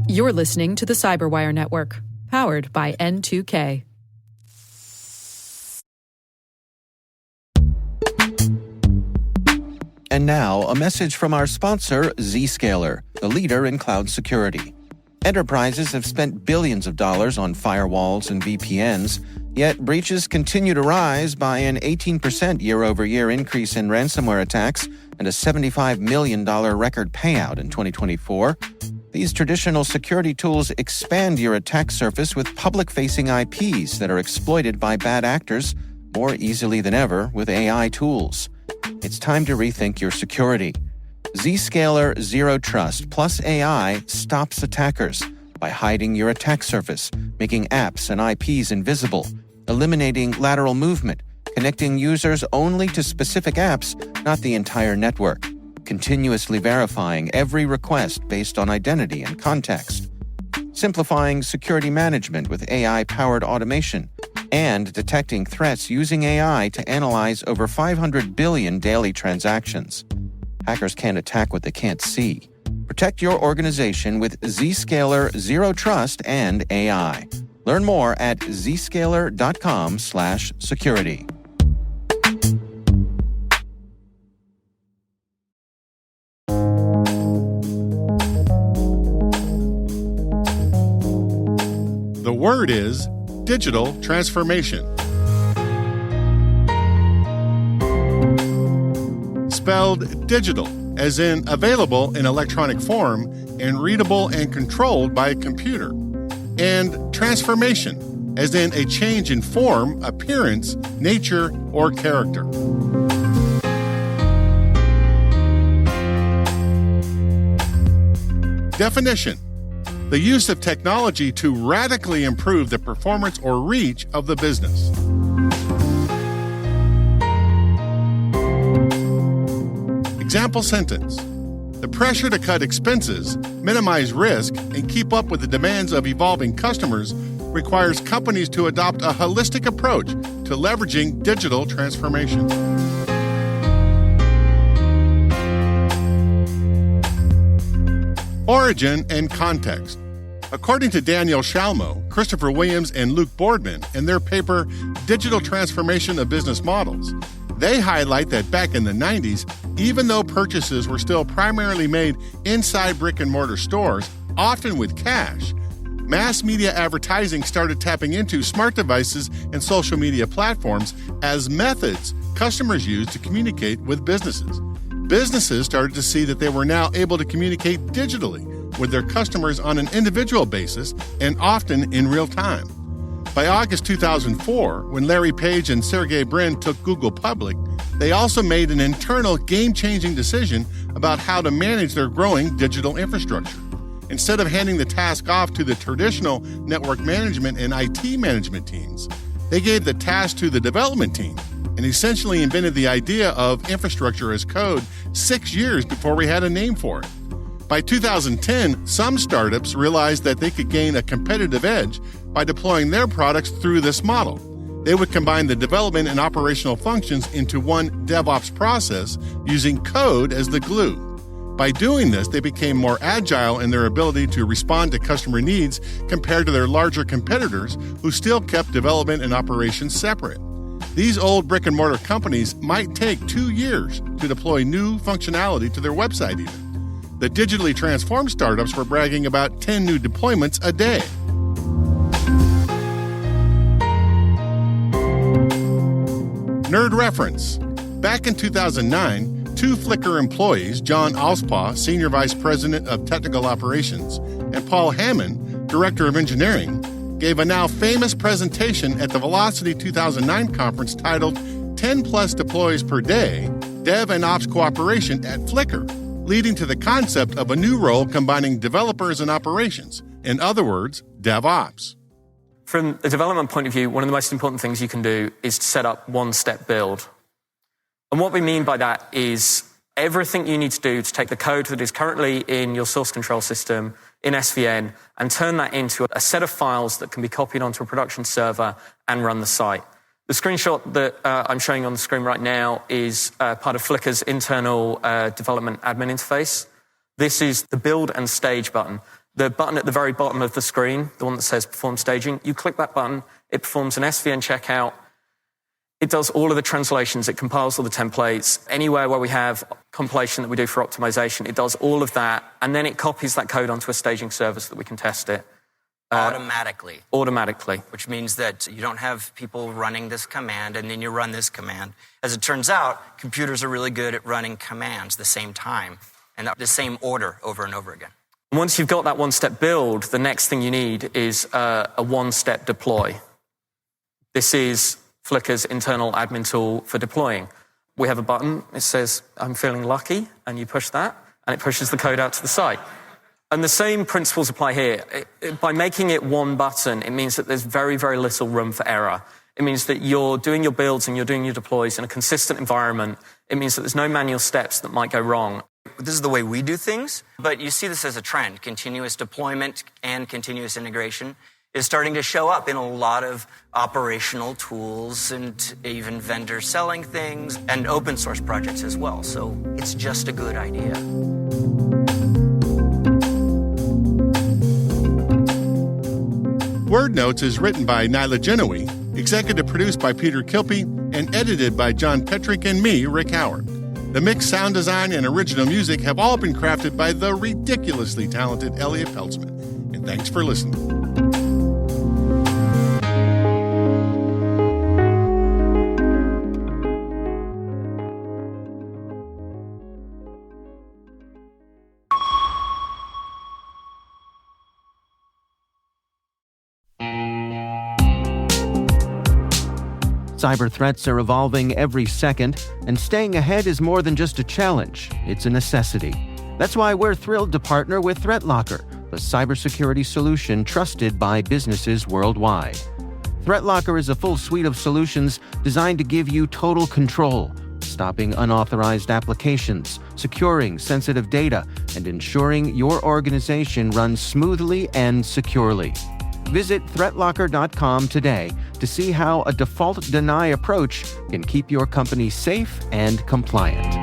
You're listening to the Cyberwire Network, powered by N2K. And now, a message from our sponsor, Zscaler, the leader in cloud security. Enterprises have spent billions of dollars on firewalls and VPNs, yet breaches continue to rise by an 18% year-over-year increase in ransomware attacks and a $75 million record payout in 2024. These traditional security tools expand your attack surface with public-facing IPs that are exploited by bad actors more easily than ever with AI tools. It's time to rethink your security. Zscaler Zero Trust plus AI stops attackers by hiding your attack surface, making apps and IPs invisible, eliminating lateral movement, connecting users only to specific apps, not the entire network, continuously verifying every request based on identity and context, simplifying security management with AI-powered automation, and detecting threats using AI to analyze over 500 billion daily transactions. Hackers can't attack what they can't see. Protect your organization with Zscaler Zero Trust and AI. Learn more at zscaler.com/security. The word is digital transformation. Spelled digital, as in available in electronic form and readable and controlled by a computer. And transformation, as in a change in form, appearance, nature, or character. Definition: the use of technology to radically improve the performance or reach of the business. Example sentence: the pressure to cut expenses, minimize risk, and keep up with the demands of evolving customers requires companies to adopt a holistic approach to leveraging digital transformation. Origin and context. According to Daniel Shalmo, Christopher Williams, and Luke Boardman in their paper, Digital Transformation of Business Models, they highlight that back in the 90s, even though purchases were still primarily made inside brick-and-mortar stores, often with cash, mass media advertising started tapping into smart devices and social media platforms as methods customers use to communicate with businesses. Businesses started to see that they were now able to communicate digitally with their customers on an individual basis and often in real time. By August 2004, when Larry Page and Sergey Brin took Google public, they also made an internal game-changing decision about how to manage their growing digital infrastructure. Instead of handing the task off to the traditional network management and IT management teams, they gave the task to the development team and essentially invented the idea of infrastructure as code 6 years before we had a name for it. By 2010, some startups realized that they could gain a competitive edge by deploying their products through this model. They would combine the development and operational functions into one DevOps process using code as the glue. By doing this, they became more agile in their ability to respond to customer needs compared to their larger competitors who still kept development and operations separate. These old brick-and-mortar companies might take 2 years to deploy new functionality to their website even. The digitally transformed startups were bragging about 10 new deployments a day. Nerd reference. Back in 2009, 2 Flickr employees, John Alspaugh, Senior Vice President of Technical Operations, and Paul Hammond, Director of Engineering, gave a now famous presentation at the Velocity 2009 conference titled 10 Plus Deploys Per Day, Dev and Ops Cooperation at Flickr, leading to the concept of a new role combining developers and operations. In other words, DevOps. From a development point of view, one of the most important things you can do is to set up one-step build. And what we mean by that is everything you need to do to take the code that is currently in your source control system in SVN and turn that into a set of files that can be copied onto a production server and run the site. The screenshot that I'm showing on the screen right now is part of Flickr's internal development admin interface. This is the build and stage button. The button at the very bottom of the screen, the one that says perform staging, you click that button, it performs an SVN checkout. It does all of the translations, it compiles all the templates. Anywhere where we have compilation that we do for optimization, it does all of that, and then it copies that code onto a staging server so that we can test it. Automatically. Automatically. Which means that you don't have people running this command and then you run this command. As it turns out, computers are really good at running commands the same time and the same order over and over again. Once you've got that one-step build, the next thing you need is a one-step deploy. This is Flickr's internal admin tool for deploying. We have a button, it says, I'm feeling lucky, and you push that, and it pushes the code out to the site. And the same principles apply here. By making it one button, it means that there's very, very little room for error. It means that you're doing your builds and you're doing your deploys in a consistent environment. It means that there's no manual steps that might go wrong. This is the way we do things, but you see this as a trend. Continuous deployment and continuous integration is starting to show up in a lot of operational tools and even vendors selling things and open source projects as well. So it's just a good idea. Word Notes is written by Nyla Genoe, executive produced by Peter Kilpie, and edited by John Petrick and me, Rick Howard. The mix, sound design, and original music have all been crafted by the ridiculously talented Elliot Peltzman. And thanks for listening. Cyber threats are evolving every second, and staying ahead is more than just a challenge, it's a necessity. That's why we're thrilled to partner with ThreatLocker, the cybersecurity solution trusted by businesses worldwide. ThreatLocker is a full suite of solutions designed to give you total control, stopping unauthorized applications, securing sensitive data, and ensuring your organization runs smoothly and securely. Visit threatlocker.com today to see how a default deny approach can keep your company safe and compliant.